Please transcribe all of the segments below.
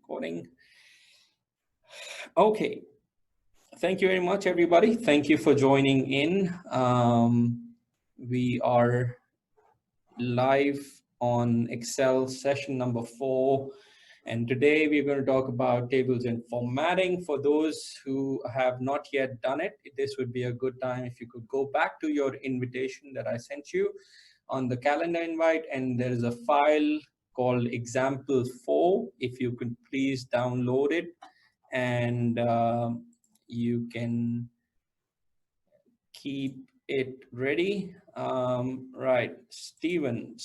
Recording. Okay. Thank you very much, everybody. Thank you for joining in. We are live on Excel session number 4. And today we're going to talk about tables and formatting. For those who have not yet done it, this would be a good time if you could go back to your invitation that I sent you on the calendar invite, and there is a file called example 4. If you could please download it, and you can keep it ready. Right, Stephen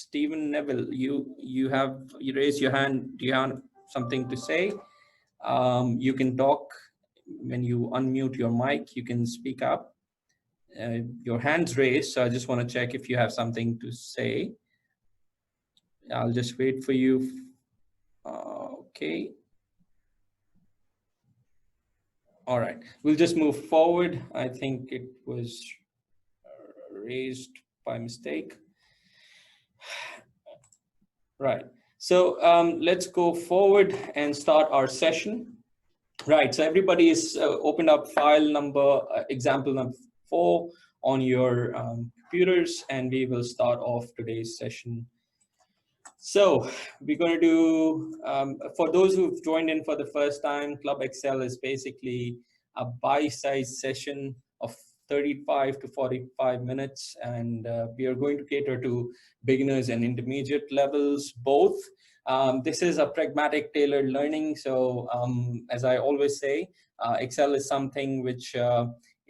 Neville, you raise your hand. Do you have something to say? You can talk. When you unmute your mic, you can speak up. Your hand's raised, so I just want to check if you have something to say. I'll just wait for you. Okay. All right, we'll just move forward. I think it was raised by mistake. Right, so let's go forward and start our session. Right, so everybody is opened up file number, example number 4 on your computers, and we will start off today's session. So we're going to do, for those who've joined in for the first time, Club Excel is basically a bite-sized session of 35 to 45 minutes, and we are going to cater to beginners and intermediate levels both. This is a pragmatic tailored learning. So as I always say, Excel is something which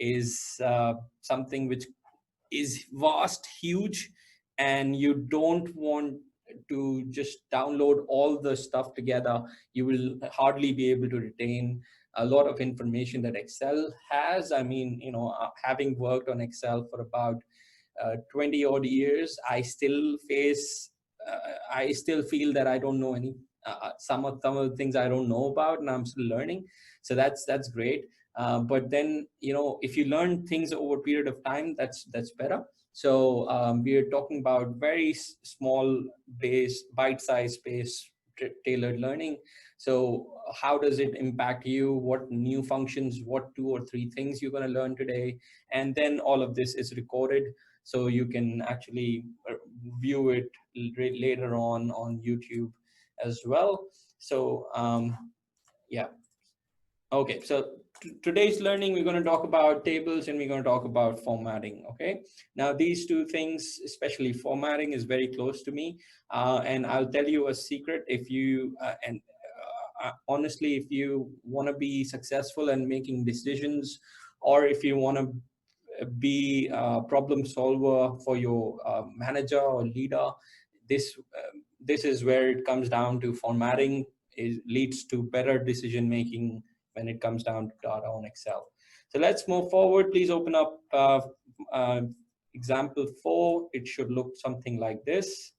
is vast, huge, and you don't want to just download all the stuff together. You will hardly be able to retain a lot of information that Excel has. I mean, having worked on Excel for about 20 odd years, I still feel that I don't know any, some of the things I don't know about, and I'm still learning. So that's great. But then, if you learn things over a period of time, that's better. So we are talking about very small bite-sized base tailored learning. So how does it impact you? What new functions, what 2 or 3 things you're going to learn today? And then all of this is recorded, so you can actually view it later on YouTube as well. So yeah. Okay, so today's learning, we're going to talk about tables and we're going to talk about formatting. Okay, now these 2 things, especially formatting, is very close to me, and I'll tell you a secret. If you honestly, if you want to be successful in making decisions, or if you want to be a problem solver for your manager or leader, this is where it comes down to. Formatting leads to better decision making when it comes down to data on Excel. So let's move forward. Please open up example 4. It should look something like this.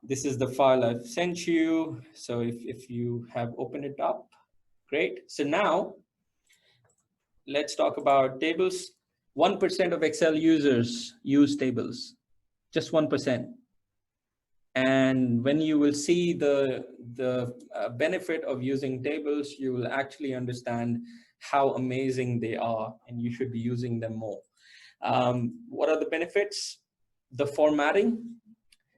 This is the file I've sent you. So if you have opened it up, great. So now let's talk about tables. 1% of Excel users use tables, just 1%. And when you will see the benefit of using tables, you will actually understand how amazing they are, and you should be using them more. What are the benefits? The formatting.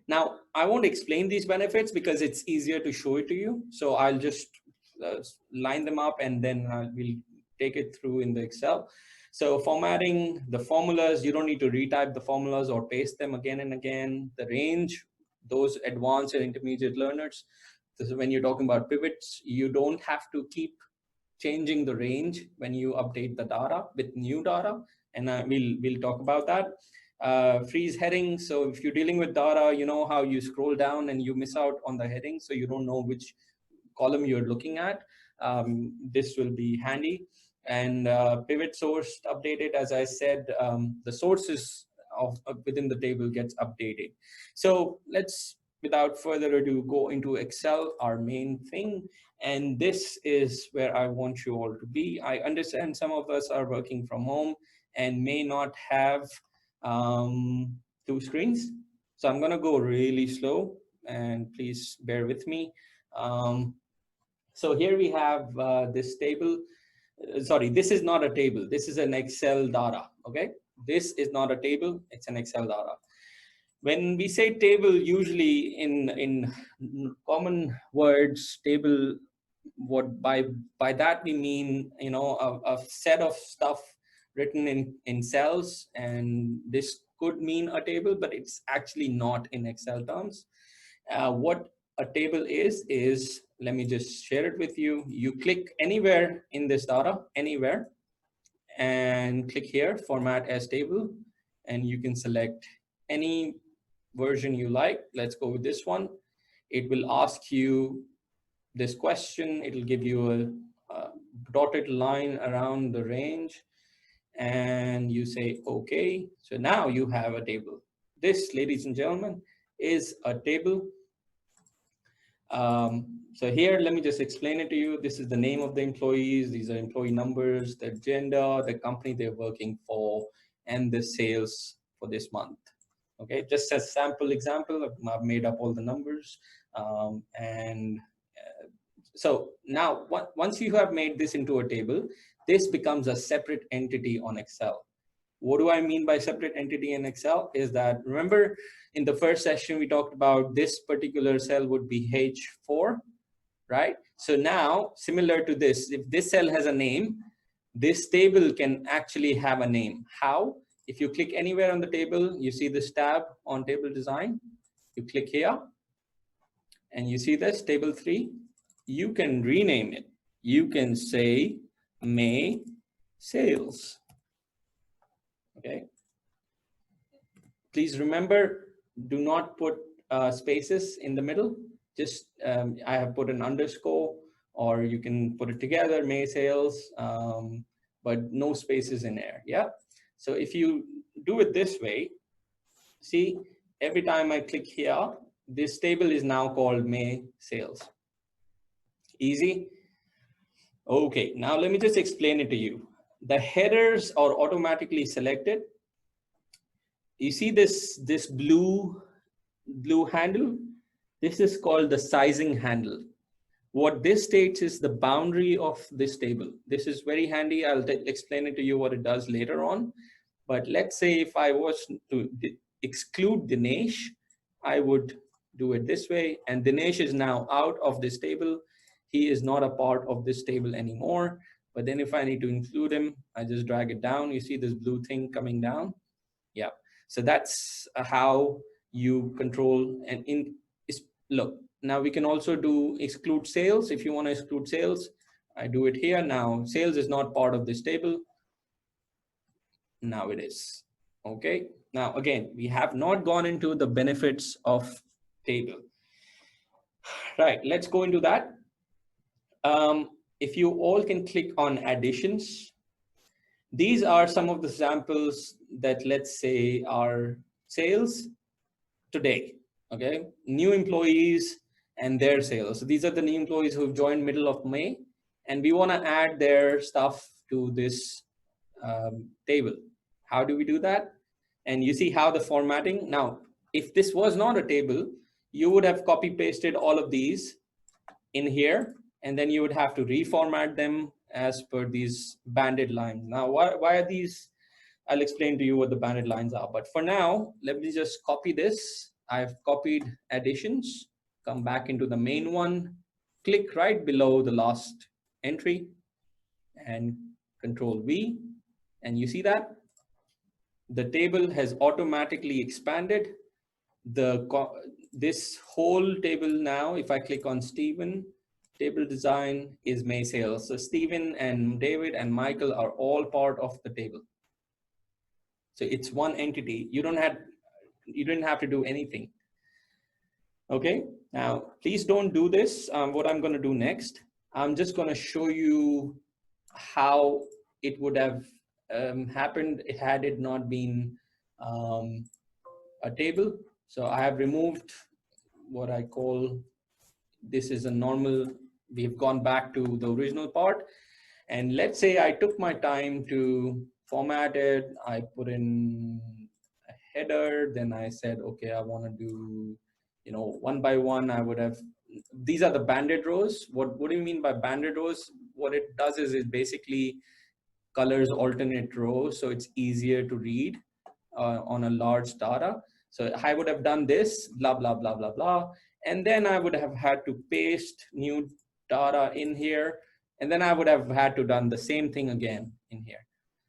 Now, I won't explain these benefits because it's easier to show it to you. So I'll just line them up, and then we'll take it through in the Excel. So formatting, the formulas, you don't need to retype the formulas or paste them again and again. The range, those advanced and intermediate learners. This is when you're talking about pivots, you don't have to keep changing the range when you update the data with new data, and we'll talk about that. Freeze headings. So if you're dealing with data, you know how you scroll down and you miss out on the heading, so you don't know which column you're looking at. This will be handy. And pivot source updated, as I said, the sources of within the table gets updated. So let's, without further ado, go into Excel, our main thing. And this is where I want you all to be. I understand some of us are working from home and may not have 2 screens. So I'm going to go really slow, and please bear with me. So here we have this table. Sorry, this is not a table. This is an Excel data. Okay, this is not a table. It's an Excel data. When we say table, usually in common words, table, what by that we mean, you know, a set of stuff written in cells, and this could mean a table, but it's actually not in Excel terms. What a table is, let me just share it with you. You click anywhere in this data, anywhere, and click here, format as table, and you can select any version you like. Let's go with this one. It will ask you this question. It'll give you a dotted line around the range, and you say okay. So now you have a table. This, ladies and gentlemen, is a table. So here, let me just explain it to you. This is the name of the employees. These are employee numbers, their gender, the company they're working for, and the sales for this month. Okay, just as sample example, I've made up all the numbers. So now, once you have made this into a table, this becomes a separate entity on Excel. What do I mean by separate entity in Excel? Is that, remember in the first session, we talked about this particular cell would be H4, right? So now, similar to this, if this cell has a name, this table can actually have a name. How? If you click anywhere on the table, you see this tab on table design, you click here, and you see this table 3, you can rename it. You can say May sales. Okay. Please remember, do not put spaces in the middle. Just I have put an underscore, or you can put it together, May sales, but no spaces in there. Yeah. So if you do it this way, see, every time I click here, this table is now called May sales. Easy. Okay, now let me just explain it to you. The headers are automatically selected. You see this blue handle? This is called the sizing handle. What this states is the boundary of this table. This is very handy. I'll explain it to you what it does later on. But let's say if I was to exclude Dinesh, I would do it this way. And Dinesh is now out of this table. He is not a part of this table anymore. But then if I need to include him, I just drag it down. You see this blue thing coming down? Yeah. So that's how you control. And look, now we can also do exclude sales. If you want to exclude sales, I do it here. Now sales is not part of this table. Now it is. Okay. Now again, we have not gone into the benefits of table. Right. Let's go into that. If you all can click on additions, these are some of the samples that, let's say, are sales today. Okay, new employees and their sales. So these are the new employees who've joined middle of May, and we want to add their stuff to this table. How do we do that? And you see how the formatting. Now, if this was not a table, you would have copy pasted all of these in here, and then you would have to reformat them as per these banded lines. Now, why are these? I'll explain to you what the banded lines are. But for now, let me just copy this. I've copied additions, come back into the main one, click right below the last entry, and Control V. And you see that the table has automatically expanded. This whole table now, if I click on Stephen, table design is May sales. So Stephen and David and Michael are all part of the table. So it's one entity. You didn't have to do anything. Okay, now please don't do this. What I'm going to do next, I'm just going to show you how it would have happened had it not been a table. So I have removed what I call, this is a normal, we've gone back to the original part. And let's say I took my time to format it. I put in a header, then I said, okay, I want to do you know, one by one, I would have, these are the banded rows. What do you mean by banded rows? What it does is it basically colors alternate rows, so it's easier to read on a large data. So I would have done this, blah, blah, blah, blah, blah. And then I would have had to paste new data in here. And then I would have had to done the same thing again in here.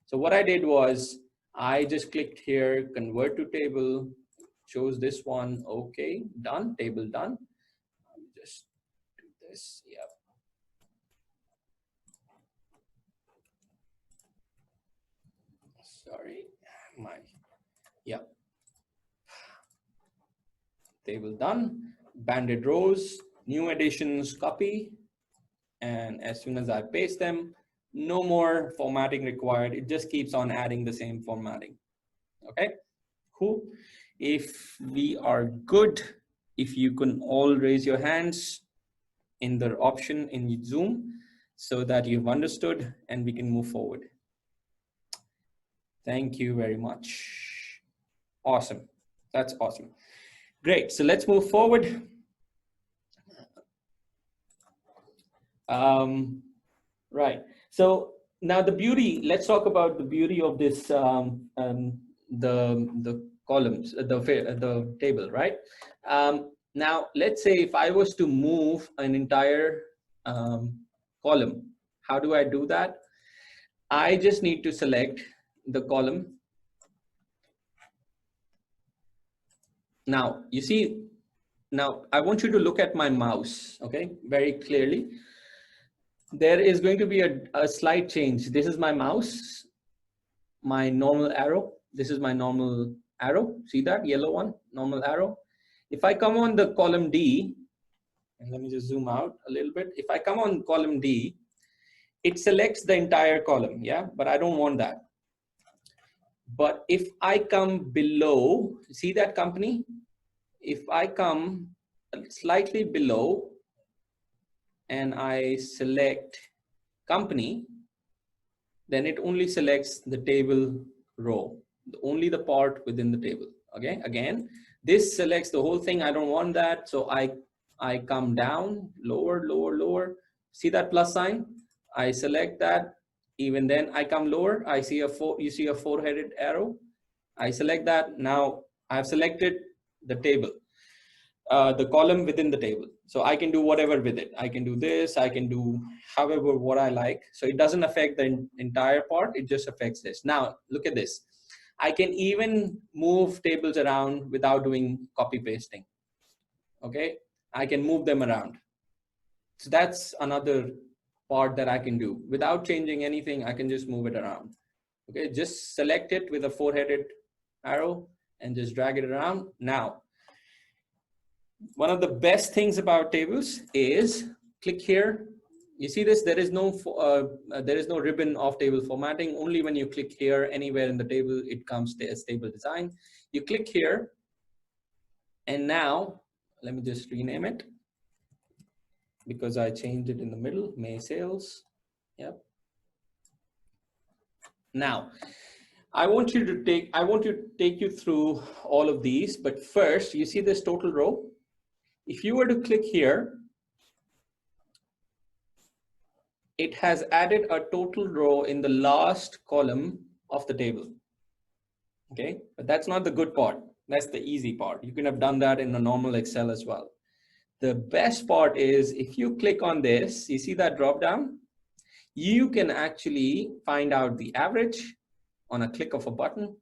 So what I did was I just clicked here, convert to table, chose this one. Okay, done, table done. Just do this, yeah. Sorry, yeah. Table done, banded rows, new additions, copy. And as soon as I paste them, no more formatting required. It just keeps on adding the same formatting. Okay, cool. If we are good, if you can all raise your hands in the option in Zoom so that you've understood and we can move forward. Thank you very much. Awesome. That's awesome. Great. So let's move forward. Right. So now the beauty, let's talk about the beauty of this, the columns, the table, right? Now, let's say if I was to move an entire column, how do I do that? I just need to select the column. Now, you see, now I want you to look at my mouse, okay, very clearly. There is going to be a slight change. This is my mouse, my normal arrow. This is my normal arrow. See that yellow one, normal arrow. If I come on the column D, and let me just zoom out a little bit. If I come on column D, it selects the entire column, yeah, but I don't want that. But if I come below, see that company? If I come slightly below and I select company, then it only selects the table row, only the part within the table. Okay, again, this selects the whole thing. I don't want that. So I come down, lower, lower, lower. See that plus sign? I select that. Even then I come lower. I see you see a four-headed arrow. I select that. Now I've selected the table. The column within the table. So I can do whatever with it. I can do this, I can do however what I like. So it doesn't affect the entire part, it just affects this. Now, look at this. I can even move tables around without doing copy pasting. Okay, I can move them around. So that's another part that I can do. Without changing anything, I can just move it around. Okay, just select it with a four-headed arrow and just drag it around. Now, one of the best things about tables is click here. You see this? There is no ribbon of table formatting. Only when you click here, anywhere in the table, it comes as table design. You click here, and now let me just rename it because I changed it in the middle. May sales. Yep. Now, I want to take you through all of these, but first, you see this total row? If you were to click here, it has added a total row in the last column of the table. Okay, but that's not the good part. That's the easy part. You can have done that in a normal Excel as well. The best part is if you click on this, you see that drop down? You can actually find out the average on a click of a button.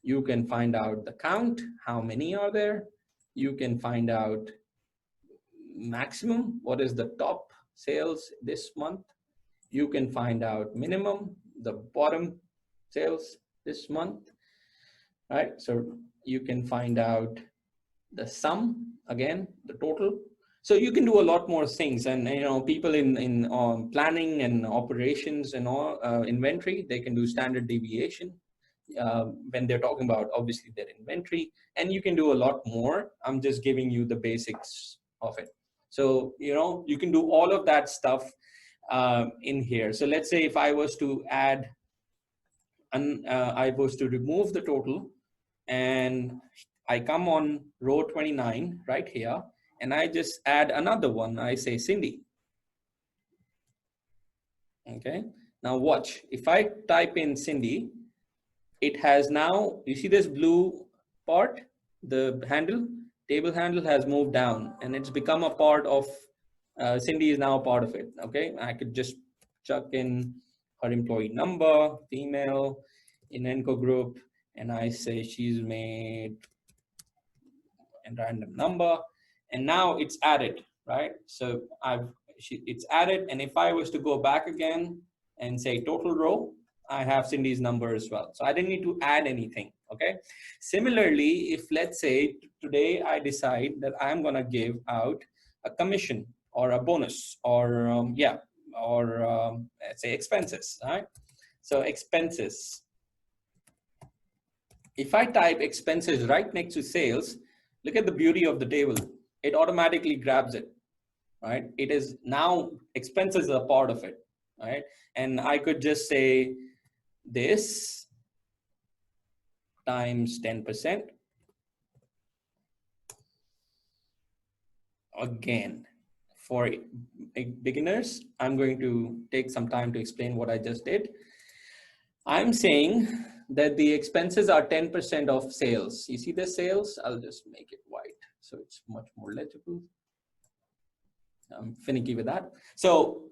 You can find out the count, how many are there. You can find out maximum, what is the top sales this month. You can find out minimum, the bottom sales this month, right? So you can find out the sum, again, the total. So you can do a lot more things, and you know, people in planning and operations and all inventory, they can do standard deviation when they're talking about obviously their inventory, and you can do a lot more. I'm just giving you the basics of it. So you know, you can do all of that stuff in here. So let's say if I was to add, I was to remove the total, and I come on row 29 right here, and I just add another one. I say Cindy. Okay, now watch. If I type in Cindy, it has now, you see this blue part, the handle, table handle has moved down and it's become a part of, Cindy is now a part of it. Okay, I could just chuck in her employee number, female, in Enco group, and I say she's made and random number, and now it's added, right? So it's added, and if I was to go back again and say total row, I have Cindy's number as well. So I didn't need to add anything, okay? Similarly, if let's say today I decide that I'm gonna give out a commission or a bonus or let's say expenses, right? So expenses, if I type expenses right next to sales, look at the beauty of the table. It automatically grabs it, right? It is now expenses are part of it, right? And I could just say this times 10%. Again, for beginners, I'm going to take some time to explain what I just did. I'm saying that the expenses are 10% of sales. You see the sales? I'll just make it white so it's much more legible. I'm finicky with that. So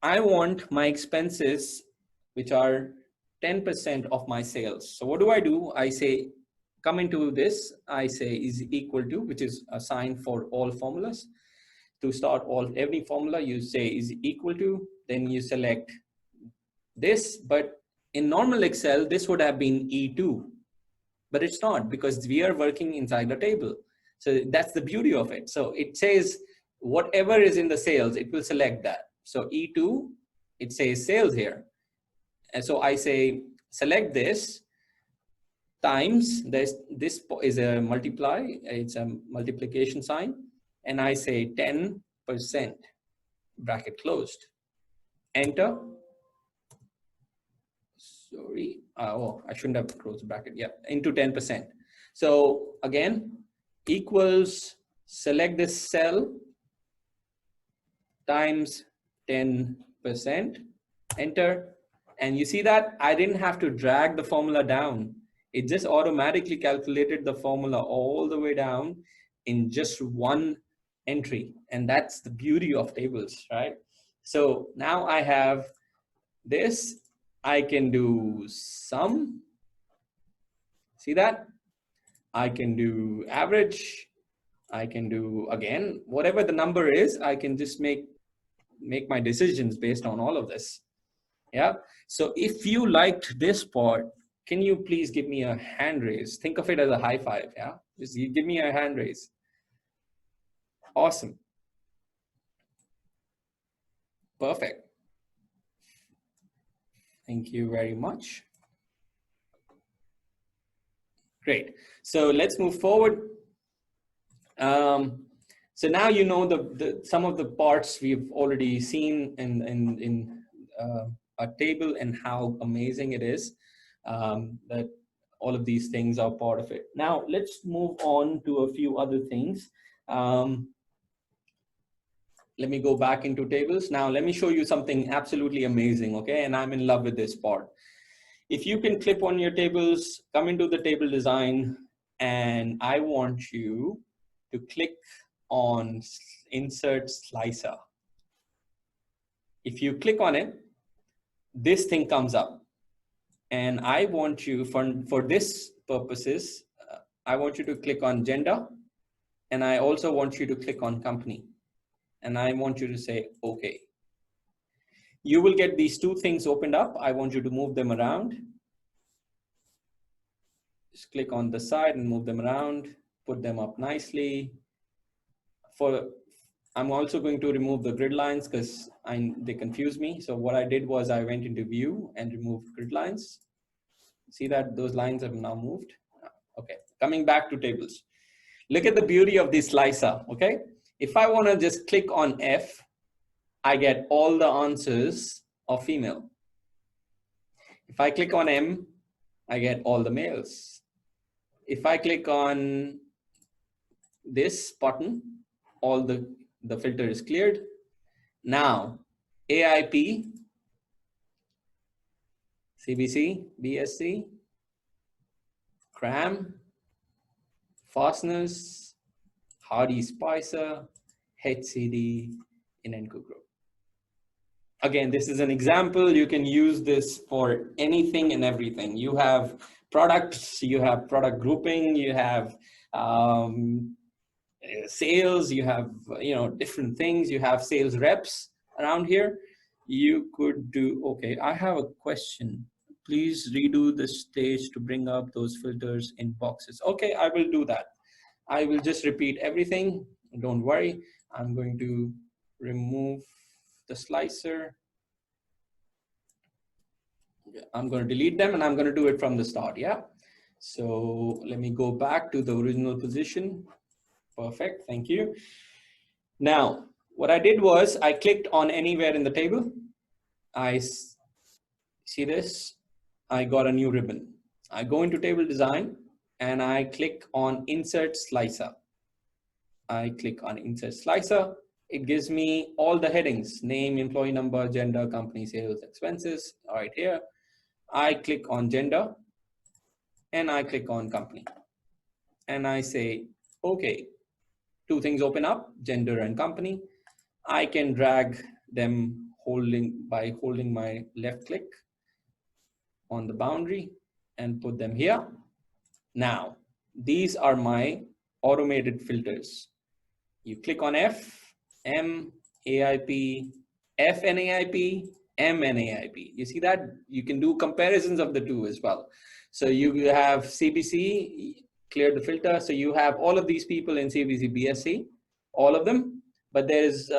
I want my expenses, which are 10% of my sales. So what do? I say, come into this, I say is equal to, which is a sign for all formulas. To start every formula, you say is equal to, then you select this, but in normal Excel, this would have been E2, but it's not because we are working inside a table. So that's the beauty of it. So it says whatever is in the sales, it will select that. So E2, it says sales here. And so I say, select this times this is a multiply, it's a multiplication sign. And I say 10%, bracket closed, enter. Sorry, oh, I shouldn't have closed the bracket. Yeah, into 10%. So again, equals, select this cell times 10%, enter. And you see that I didn't have to drag the formula down. It just automatically calculated the formula all the way down in just one entry. And that's the beauty of tables, right? So now I have this, I can do sum, see that? I can do average, I can do, again, whatever the number is, I can just make my decisions based on all of this. Yeah. So if you liked this part, can you please give me a hand raise? Think of it as a high five. Yeah. Just give me a hand raise. Awesome. Perfect. Thank you very much. Great. So let's move forward. So now you know some of the parts we've already seen in a table and how amazing it is that all of these things are part of it. Now let's move on to a few other things. Let me go back into tables. Now let me show you something absolutely amazing, okay? And I'm in love with this part. If you can clip on your tables, come into the table design, and I want you to click on insert slicer. If you click on it, this thing comes up, and I want you, for this purposes, I want you to click on gender, and I also want you to click on company, and I want you to say okay. You will get these two things opened up. I want you to move them around. Just click on the side and move them around, put them up nicely. I'm also going to remove the grid lines because they confuse me. So what I did was I went into view and removed grid lines. See that those lines have now moved. Okay, coming back to tables. Look at the beauty of this slicer, okay? If I want to just click on F, I get all the answers of female. If I click on M, I get all the males. if I click on this button, all the filter is cleared. Now, AIP, CBC, BSC, CRAM, Fasteners, Hardy Spicer, HCD, Inenco Group. Again, this is an example. You can use this for anything and everything. You have products, you have product grouping, you have sales, you have different things, you have sales reps around here. You could do, okay, I have a question. Please redo the stage to bring up those filters in boxes. Okay, I will do that. I will just repeat everything. Don't worry. I'm going to remove the slicer. I'm going to delete them and I'm going to do it from the start. Yeah. So let me go back to the original position. Perfect. Thank you. Now, what I did was I clicked on anywhere in the table. I see this. I got a new ribbon. I go into table design and I click on insert slicer. I click on insert slicer. It gives me all the headings: name, employee number, gender, company, sales, expenses, right here. I click on gender and I click on company and I say, okay, two things open up, gender and company. I can drag them by holding my left click on the boundary and put them here. Now, these are my automated filters. You click on F, M, AIP, F and AIP, M and AIP. You see that? You can do comparisons of the two as well. So you have CBC, clear the filter. So you have all of these people in CBC, BSC, all of them, but there's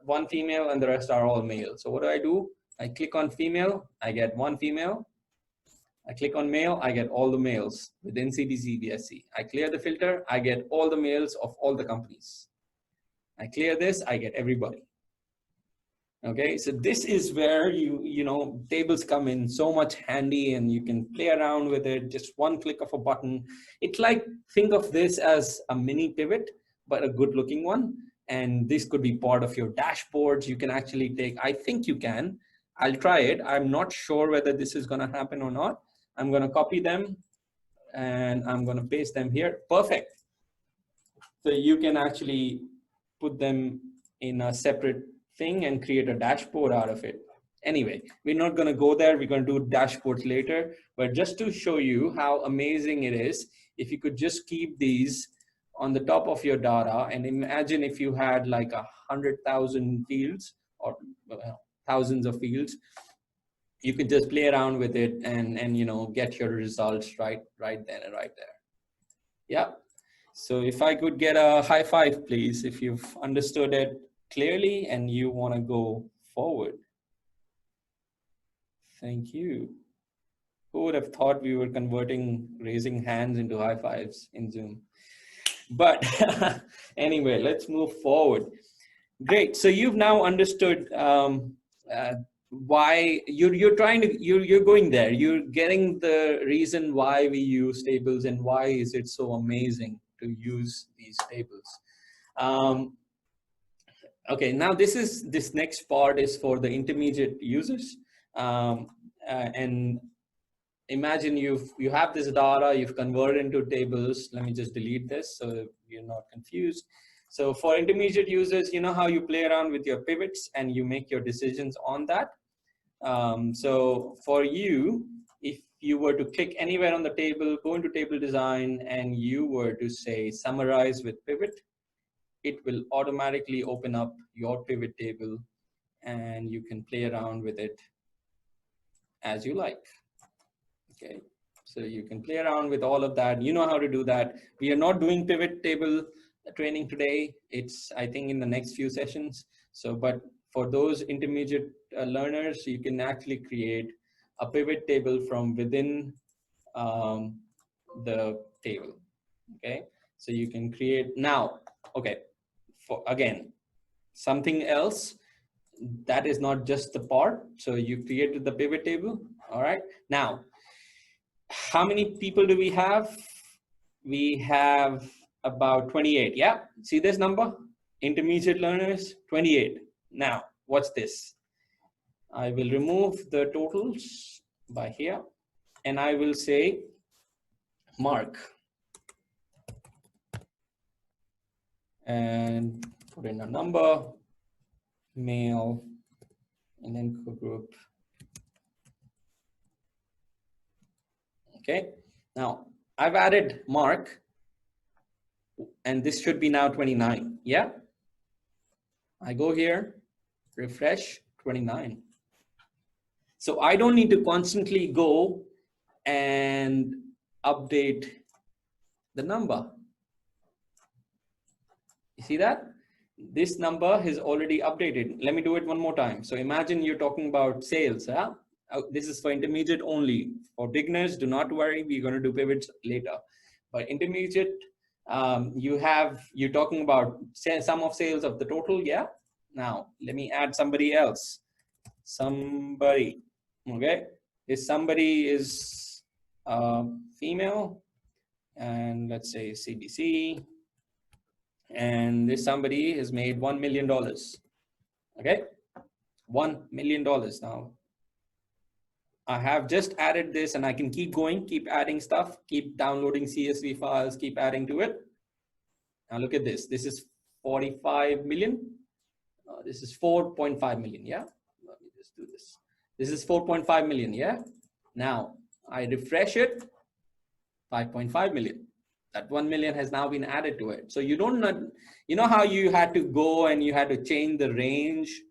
one female and the rest are all male. So what do? I click on female, I get one female. I click on male, I get all the males within CBC, BSC. I clear the filter, I get all the males of all the companies. I clear this, I get everybody. Okay, so this is where tables come in so much handy and you can play around with it, just one click of a button. It's like, think of this as a mini pivot, but a good looking one. And this could be part of your dashboards. You can actually take, I think you can, I'll try it. I'm not sure whether this is gonna happen or not. I'm gonna copy them and I'm gonna paste them here. Perfect. So you can actually put them in a separate thing and create a dashboard out of it. Anyway, we're not going to go there. We're going to do dashboards later, but just to show you how amazing it is, if you could just keep these on the top of your data and imagine if you had like 100,000 fields or thousands of fields, you could just play around with it and get your results right then and right there. Yeah. So if I could get a high five, please, if you've understood it clearly and you want to go forward. Thank you. Who would have thought we were converting raising hands into high fives in Zoom? But anyway, let's move forward. Great. So you've now understood why you're going there. You're getting the reason why we use tables and why is it so amazing to use these tables. Okay, now this next part is for the intermediate users. And imagine you have this data, you've converted into tables. Let me just delete this so you're not confused. So for intermediate users, you know how you play around with your pivots and you make your decisions on that. So for you, if you were to click anywhere on the table, go into table design, and you were to say summarize with pivot, it will automatically open up your pivot table and you can play around with it as you like. Okay, so you can play around with all of that. You know how to do that. We are not doing pivot table training today. It's, I think, in the next few sessions. So, but for those intermediate learners, you can actually create a pivot table from within the table. Okay, so you can create now. Okay, for again, something else that is not just the part. So you created the pivot table. All right, now how many people do we have? we have about 28. Yeah, see this number? Intermediate learners, 28. Now, what's this? I will remove the totals by here, and I will say mark, and put in a number, male, and then group. Okay, now I've added mark, and this should be now 29. Yeah, I go here, refresh, 29. So I don't need to constantly go and update the number. You see that? This number is already updated. Let me do it one more time. So imagine you're talking about sales. Huh? This is for intermediate only. For beginners, do not worry. We're going to do pivots later. But intermediate, you're talking about sum of sales of the total. Yeah. Now let me add somebody else. Somebody. Okay. If somebody is female, and let's say CBC, and this somebody has made $1 million. Okay, $1 million. Now I have just added this, and I can keep going, keep adding stuff, keep downloading CSV files, keep adding to it. Now look at this. This is 45 million. This is 4.5 million. Yeah, let me just do this. This is 4.5 million. Yeah, now I refresh it, 5.5 million. That 1 million has now been added to it. So you don't know, you know how you had to go and you had to change the range,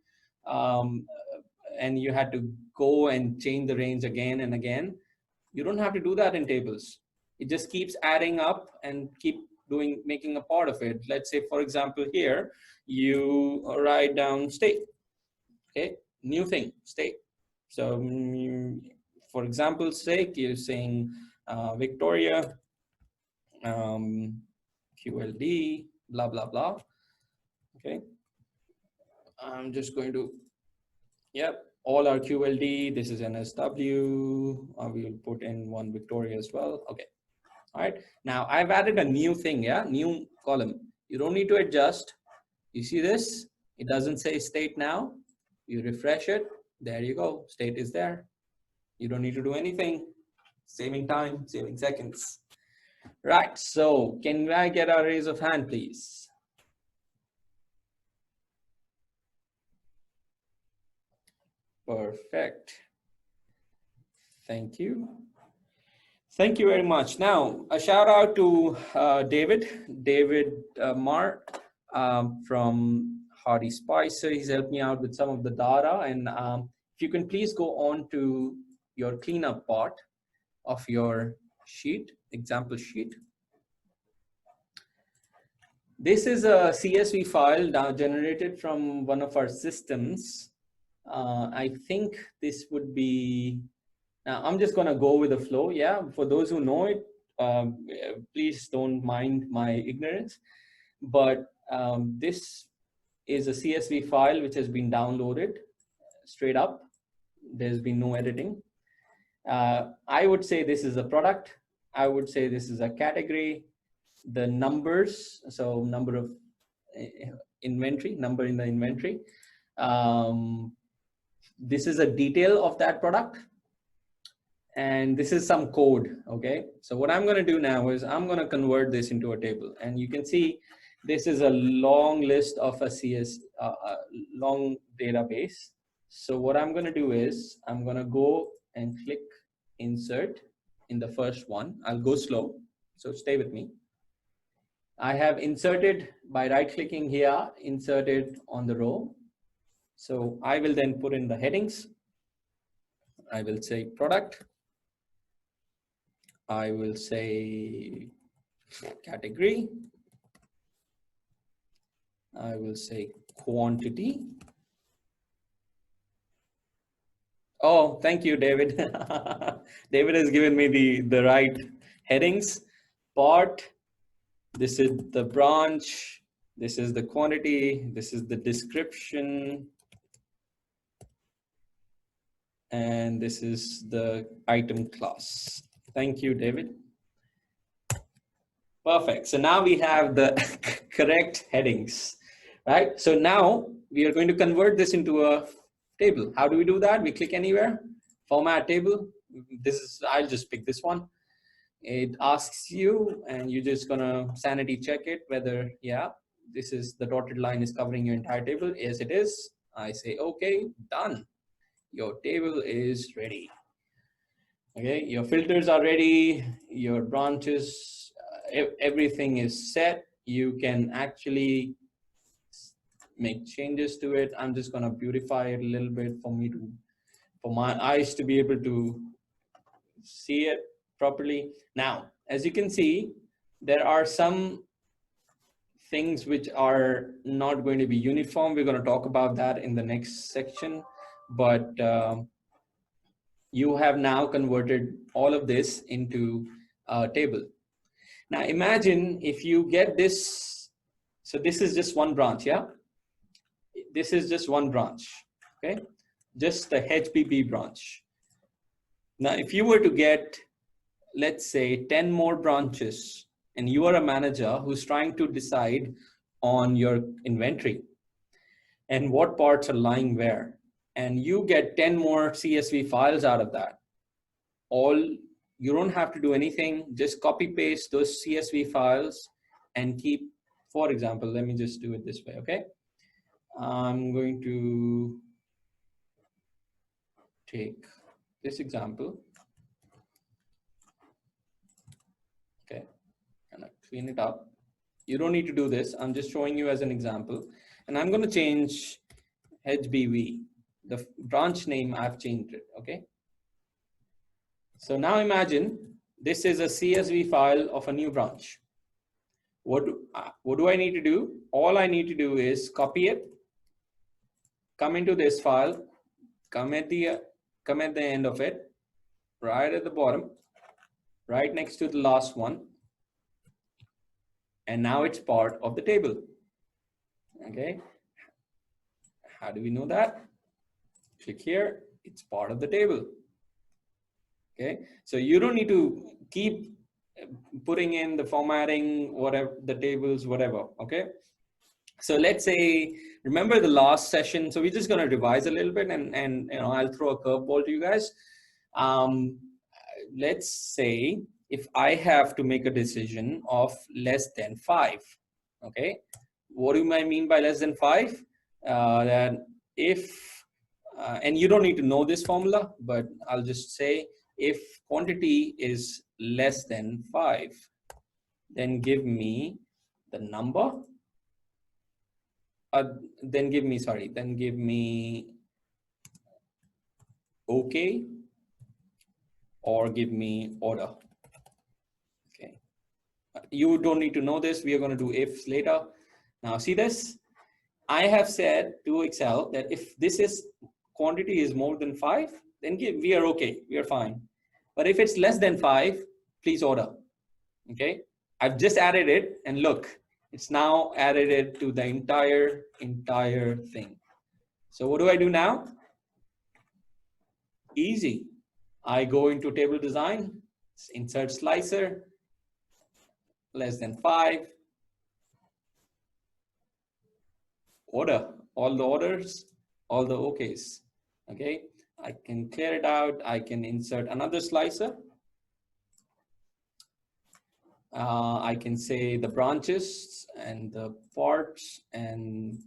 and you had to go and change the range again and again. You don't have to do that in tables. It just keeps adding up and keep making a part of it. Let's say, for example, here you write down state. Okay, new thing, state. So for example's sake, you're saying Victoria, QLD, blah, blah, blah. Okay. I'm just going to, yep, all our QLD. This is NSW. We will put in one Victoria as well. Okay. All right. Now I've added a new thing. Yeah. New column. You don't need to adjust. You see this? It doesn't say state now. You refresh it. There you go. State is there. You don't need to do anything. Saving time, saving seconds. Right, so can I get a raise of hand, please? Perfect. Thank you. Thank you very much. Now, a shout out to David Marr from Hardy Spicer. He's helped me out with some of the data. And if you can please go on to your cleanup part of your sheet, example sheet. This is a CSV file generated from one of our systems. I think this would be, now I'm just gonna go with the flow. Yeah, for those who know it, please don't mind my ignorance, but this is a CSV file which has been downloaded straight up. There's been no editing. I would say this is a product. I would say this is a category. The numbers, so number of inventory, number in the inventory. This is a detail of that product. And this is some code, okay? So what I'm gonna do now is I'm gonna convert this into a table. And you can see this is a long list of a long database. So what I'm gonna do is I'm gonna go and click insert in the first one. I'll go slow, so stay with me. I have inserted by right clicking here, inserted on the row. So I will then put in the headings. I will say product. I will say category. I will say quantity. Oh, thank you, David. David has given me the right headings. Part. This is the branch, this is the quantity, this is the description, and this is the item class. Thank you, David. Perfect. So now we have the correct headings, right? So now we are going to convert this into a table. How do we do that? We click anywhere, format table. I'll just pick this one. It asks you, and you're just gonna sanity check it whether, yeah, this is the dotted line is covering your entire table. Yes, it is. I say, okay, done. Your table is ready. Okay, your filters are ready, your branches, everything is set. You can actually make changes to it. I'm just gonna beautify it a little bit for my eyes to be able to see it properly. Now, as you can see, there are some things which are not going to be uniform. We're going to talk about that in the next section, but you have now converted all of this into a table. Now imagine if you get this, so this is just one branch, yeah? This is just one branch, okay? Just the HBB branch. Now, if you were to get, let's say 10 more branches, and you are a manager who's trying to decide on your inventory and what parts are lying where, and you get 10 more CSV files out of that, you don't have to do anything, just copy paste those CSV files and keep, for example, let me just do it this way, okay? I'm going to take this example, okay, and I clean it up. You don't need to do this, I'm just showing you as an example, and I'm going to change HBV, the branch name I've changed it, okay? So now imagine this is a CSV file of a new branch. What do I need to do? All I need to do is copy it, come into this file, come at the end of it, right at the bottom, right next to the last one, and now it's part of the table. Okay. How do we know that? Click here, it's part of the table. Okay, so you don't need to keep putting in the formatting, whatever, the tables, whatever. Okay, so let's say, remember the last session, so we're just going to revise a little bit, and you know, I'll throw a curveball to you guys. Let's say if I have to make a decision of less than 5, okay, what do I mean by less than 5? That if and you don't need to know this formula, but I'll just say if quantity is less than 5, then give me the number. Then give me okay, or give me order. Okay, you don't need to know this. We are going to do ifs later. Now see this, I have said to Excel that if this is quantity is more than 5, then we are okay, we are fine. But if it's less than 5, please order. Okay, I've just added it, and look, it's now added it to the entire thing. So what do I do now? Easy. I go into table design, insert slicer, less than 5, order, all the orders, all the okays. Okay, I can clear it out. I can insert another slicer. I can say the branches and the parts, and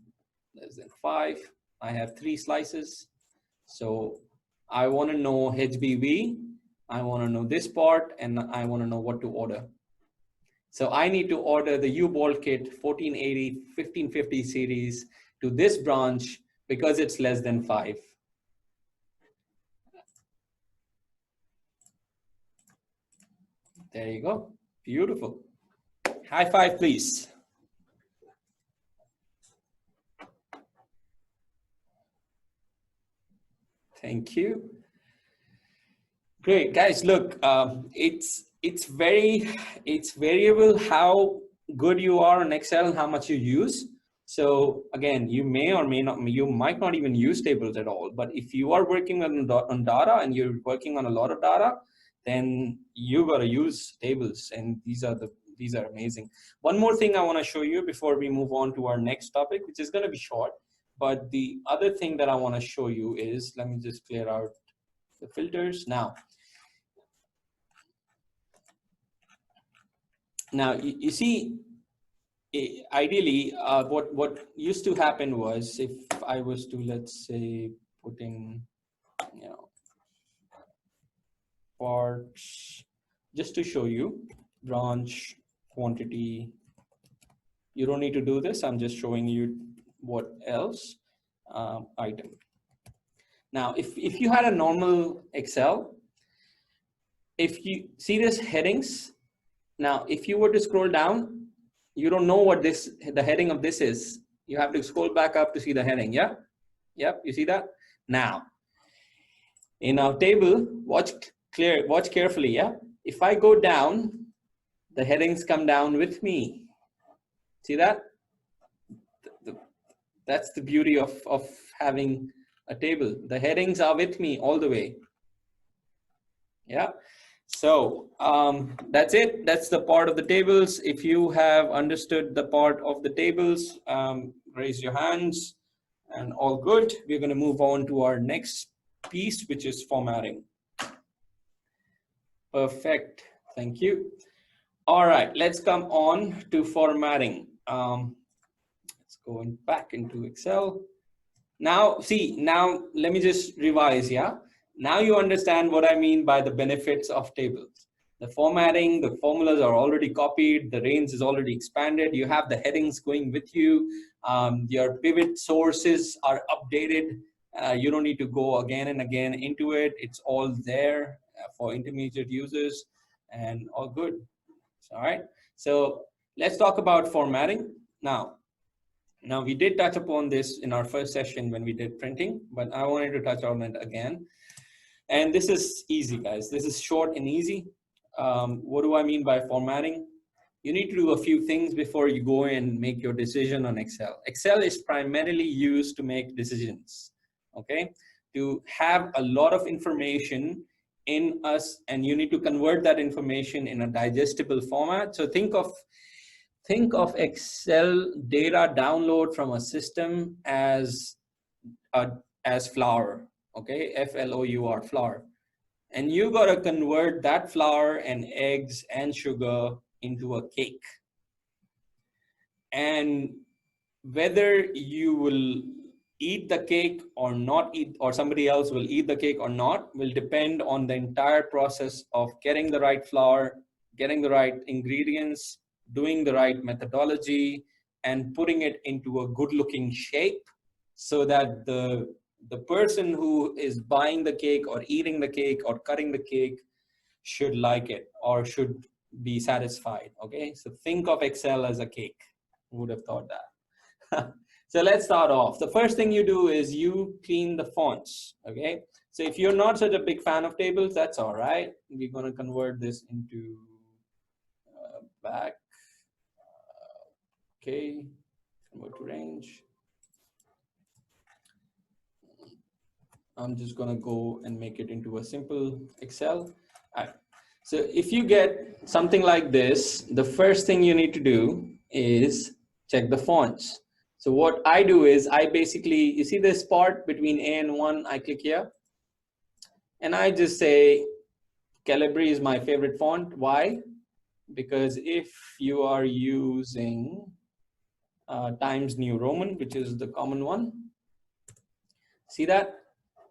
less than 5. I have 3 slices. So I want to know HBV, I want to know this part, and I want to know what to order. So I need to order the U-Bolt kit 1480 1550 series to this branch because it's less than 5. There you go. Beautiful. High five, please. Thank you. Great, guys. Look, it's variable how good you are in Excel and how much you use. So again, you may or may not, you might not even use tables at all. But if you are working on data and you're working on a lot of data, then you got to use tables. And these are the these are amazing. One more thing I want to show you before we move on to our next topic, which is going to be short. But the other thing that I want to show you is, let me just clear out the filters now. Now you see, ideally, what used to happen was, if I was to, let's say, put in, you know, parts, just to show you, branch quantity. You don't need to do this. I'm just showing you what else. Item. Now, if you had a normal Excel, if you see this headings, now if you were to scroll down, you don't know what the heading of this is. You have to scroll back up to see the heading. Yeah. Yep. You see that? Now, in our table, watch carefully. Yeah. If I go down, the headings come down with me. See that? That's the beauty of having a table. The headings are with me all the way. Yeah. So that's it. That's the part of the tables. If you have understood the part of the tables, raise your hands, and all good. We're going to move on to our next piece, which is formatting. Perfect. Thank you. All right, let's come on to formatting. Let's go back into Excel. Now, see, now let me just revise, yeah? Now you understand what I mean by the benefits of tables. The formatting, the formulas are already copied, the range is already expanded, you have the headings going with you, your pivot sources are updated, you don't need to go again and again into it, it's all there for intermediate users, and all good. All right, so let's talk about formatting now. Now, we did touch upon this in our first session when we did printing, but I wanted to touch on it again. And this is easy, guys. This is short and easy. What do I mean by formatting? You need to do a few things before you go and make your decision on Excel. Excel is primarily used to make decisions, okay? To have a lot of information in us, and you need to convert that information in a digestible format. So think of Excel data download from a system as flour, okay? F-L-O-U-R, flour. And you gotta convert that flour and eggs and sugar into a cake. And whether you will eat the cake or not eat, or somebody else will eat the cake or not, will depend on the entire process of getting the right flour, getting the right ingredients, doing the right methodology, and putting it into a good looking shape so that the person who is buying the cake or eating the cake or cutting the cake should like it or should be satisfied. Okay, so think of Excel as a cake. Who would have thought that? So let's start off. The first thing you do is you clean the fonts. Okay, so if you're not such a big fan of tables, that's all right. We're going to convert this into back. Okay, convert to range. I'm just going to go and make it into a simple Excel. All right. So if you get something like this, the first thing you need to do is check the fonts. So what I do is I basically, you see this part between A and 1, I click here. And I just say, Calibri is my favorite font. Why? Because if you are using Times New Roman, which is the common one, see that?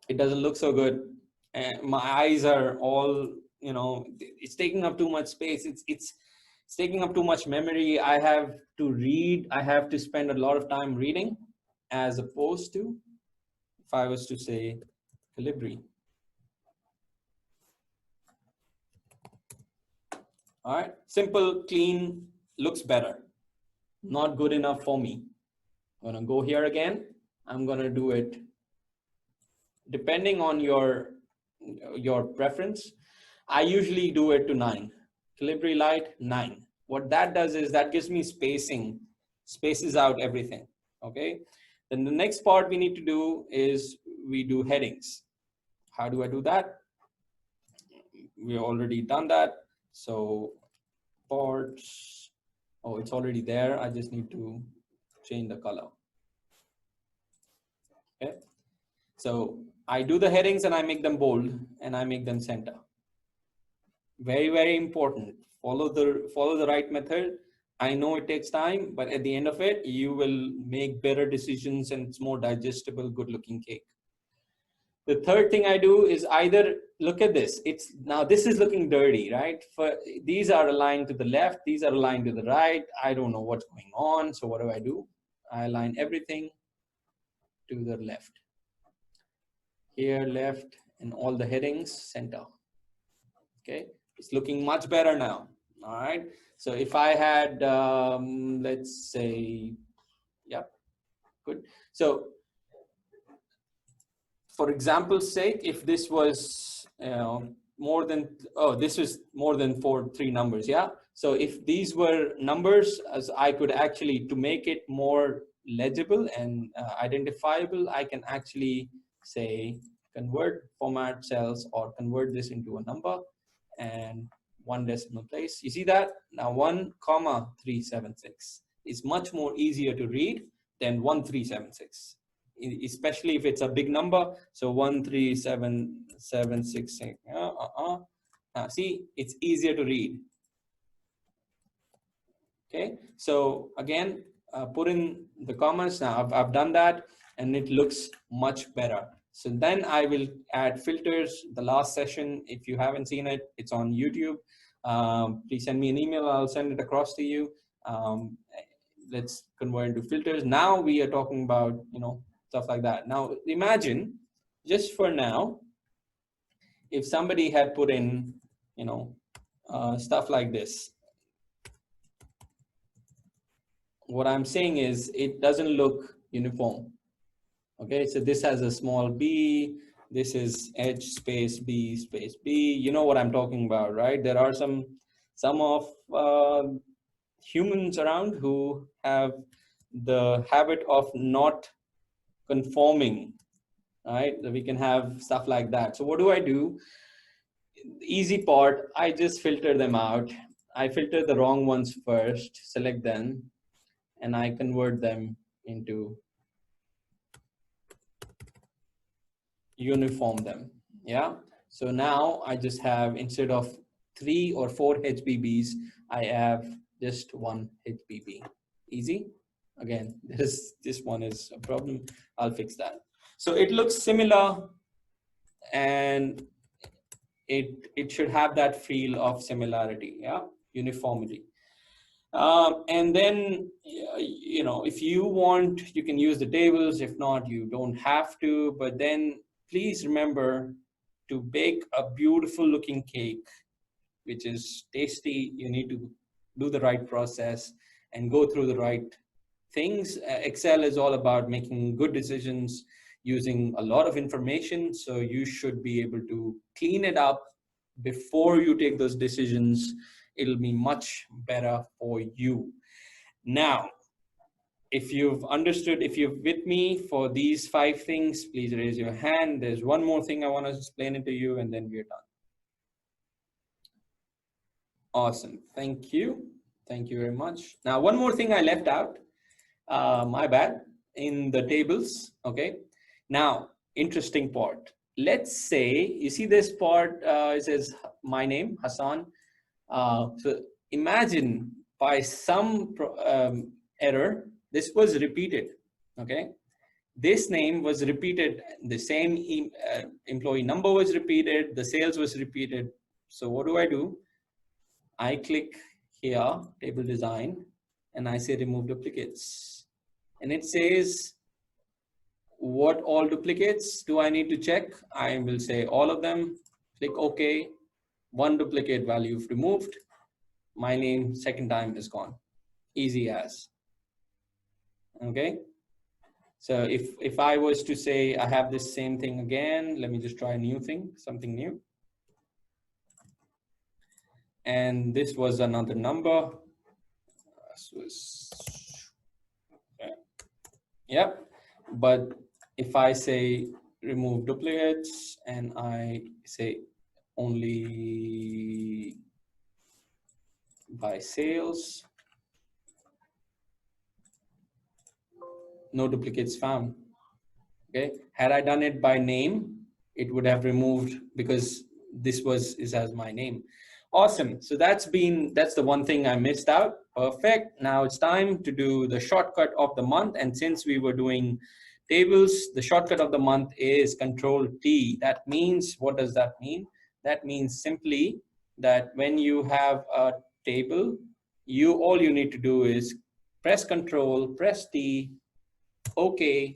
It doesn't look so good. And my eyes are all, you know, it's taking up too much space. It's taking up too much memory. I have to read. I have to spend a lot of time reading, as opposed to if I was to say Calibri. All right, simple, clean, looks better. Not good enough for me. I'm gonna go here again. I'm gonna do it depending on your preference. I usually do it to 9. Calibri Light 9. What that does is that gives me spacing, spaces out everything. Okay. Then the next part we need to do is we do headings. How do I do that? We've already done that. So parts. Oh, it's already there. I just need to change the color. Okay. So I do the headings and I make them bold and I make them center. Very, very important. Follow the right method. I know it takes time, but at the end of it, you will make better decisions and it's more digestible, good looking cake. The third thing I do is either look at this. It's now this is looking dirty, right? For these are aligned to the left, these are aligned to the right. I don't know what's going on. So what do? I align everything to the left. Here, left, and all the headings center. Okay, it's looking much better now. All right. So if I had, let's say, yep, good. So for example's sake, if this was more than, oh, this was more than three numbers, yeah? So if these were numbers, as I could actually, to make it more legible and identifiable, I can actually say convert format cells or convert this into a number and one decimal place. You see that? Now 1,376 is much more easier to read than 1376. Especially if it's a big number. So 13776. See, it's easier to read. Okay, so again, put in the comments. Now I've done that and it looks much better. So then I will add filters. The last session, if you haven't seen it, it's on YouTube. Please send me an email. I'll send it across to you. Let's convert into filters. Now we are talking about, stuff like that. Now imagine, just for now, if somebody had put in, stuff like this. What I'm saying is it doesn't look uniform. Okay, so this has a small b, this is H space B space B. You know what I'm talking about, right? There are some of humans around who have the habit of not conforming, right? So we can have stuff like that. So what do? The easy part, I just filter them out. I filter the wrong ones first, select them, and I convert them into uniform them. Yeah. So now I just have, instead of 3 or 4 HBBs, I have just one HBB. Easy. Again, this one is a problem. I'll fix that. So it looks similar and it should have that feel of similarity, yeah, uniformity. And then, if you want, you can use the tables. If not, you don't have to. But then please remember to bake a beautiful looking cake, which is tasty. You need to do the right process and go through the right things. Excel is all about making good decisions using a lot of information. So you should be able to clean it up before you take those decisions. It'll be much better for you. Now, if you've understood, if you're with me for these 5 things, please raise your hand. There's one more thing I want to explain it to you, and then we're done. Awesome. Thank you. Thank you very much. Now, one more thing I left out. My bad. In the tables. Okay. Now, interesting part. Let's say, you see this part, it says my name, Hassan. So imagine by some error, this was repeated. Okay. This name was repeated. The same employee number was repeated. The sales was repeated. So what do? I click here, table design, and I say remove duplicates. And it says, what all duplicates do I need to check? I will say all of them. Click OK. One duplicate value removed. My name second time is gone. Easy as. Okay. So if I was to say I have this same thing again, let me just try a new thing, something new. And this was another number. This was, yep. But if I say remove duplicates and I say only by sales. No duplicates found. Okay, had I done it by name, it would have removed, because this is as my name. Awesome. So that's the one thing I missed out. Perfect. Now it's time to do the shortcut of the month. And since we were doing tables, the shortcut of the month is Control T. That means, what does that mean? That means simply that when you have a table, all you need to do is press Control, press T, okay,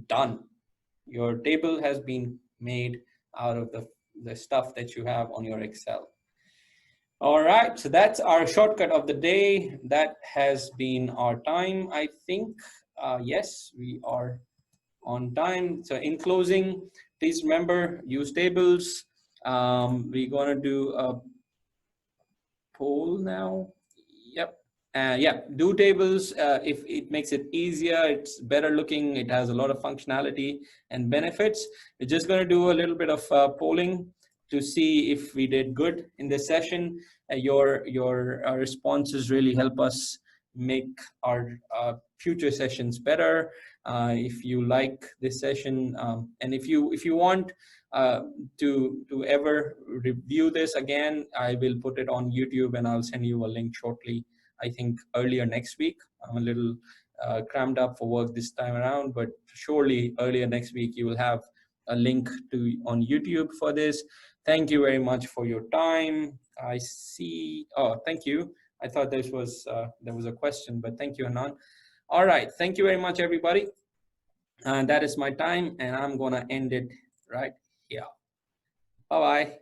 done. Your table has been made out of the stuff that you have on your Excel. All right, so that's our shortcut of the day. That has been our time, I think. Yes, we are on time. So in closing, please remember, use tables. We're going to do a poll now. Yep. Yeah, do tables. If it makes it easier, it's better looking, it has a lot of functionality and benefits. We're just going to do a little bit of polling to see if we did good in this session. Your responses really help us make our future sessions better. If you like this session, and if you want to ever review this again, I will put it on YouTube and I'll send you a link shortly. I think earlier next week. I'm a little crammed up for work this time around, but surely earlier next week you will have a link on YouTube for this. Thank you very much for your time. I see. Oh, thank you. I thought there was a question, but thank you, Anand. All right. Thank you very much, everybody. And that is my time, and I'm gonna end it right here. Bye-bye.